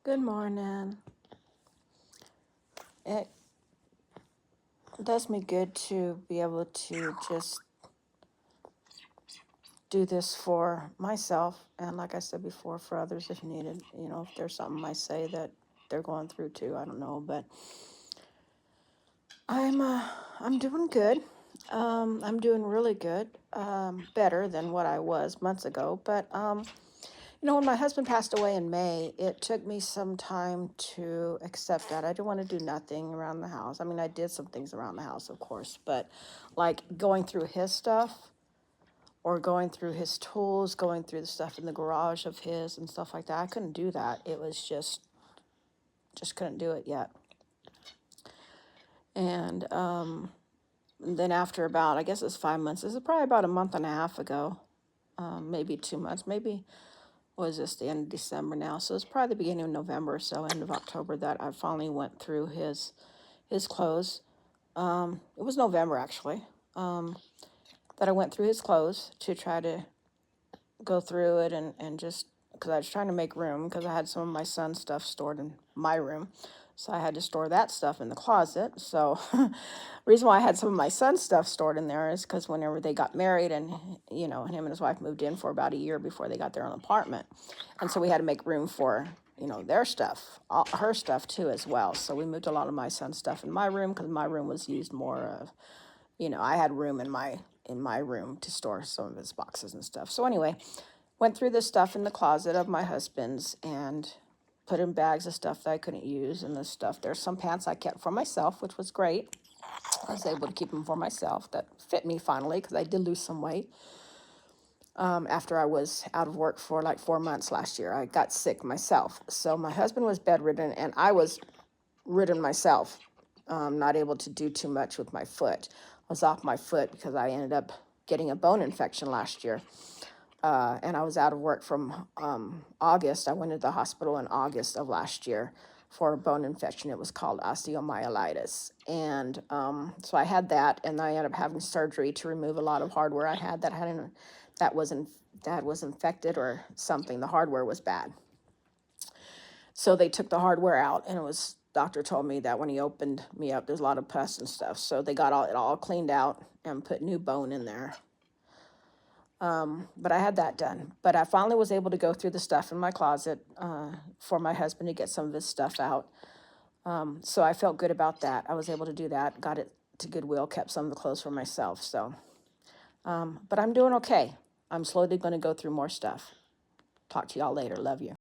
Good morning. It does me good to be able to just do this for myself and, like I said before, for others if needed. If there's something I say that they're going through too, I don't know, but I'm doing good. I'm doing really good. Better than what I was months ago, but when my husband passed away in May, it took me some time to accept that. I didn't want to do nothing around the house. I mean, I did some things around the house, of course, but like going through his stuff or going through his tools, going through the stuff in the garage of his and stuff like that, I couldn't do that. It was just couldn't do it yet. And then after about, I guess it's 5 months, this is probably about a month and a half ago, maybe 2 months, maybe was this the end of December now? So it's probably the beginning of November or so, end of October, that I finally went through his clothes. It was November actually, that I went through his clothes to try to go through it and just because I was trying to make room because I had some of my son's stuff stored in my room. So I had to store that stuff in the closet. So reason why I had some of my son's stuff stored in there is because whenever they got married and him and his wife moved in for about a year before they got their own apartment. And so we had to make room for, their stuff, her stuff too as well. So we moved a lot of my son's stuff in my room because my room was used more of, I had room in my room to store some of his boxes and stuff. So anyway, went through the stuff in the closet of my husband's and put in bags of stuff that I couldn't use and this stuff. There's some pants I kept for myself, which was great. I was able to keep them for myself. That fit me finally because I did lose some weight. After I was out of work for like 4 months last year, I got sick myself. So my husband was bedridden and I was ridden myself, not able to do too much with my foot. I was off my foot because I ended up getting a bone infection last year. And I was out of work from August. I went to the hospital in August of last year for a bone infection. It was called osteomyelitis. And so I had that, and I ended up having surgery to remove a lot of hardware I had that was infected or something. The hardware was bad. So they took the hardware out, and doctor told me that when he opened me up, there's a lot of pus and stuff. So they got it all cleaned out and put new bone in there. But I had that done. But I finally was able to go through the stuff in my closet for my husband to get some of his stuff out. So I felt good about that. I was able to do that, got it to Goodwill, kept some of the clothes for myself. So, but I'm doing okay. I'm slowly going to go through more stuff. Talk to y'all later. Love you.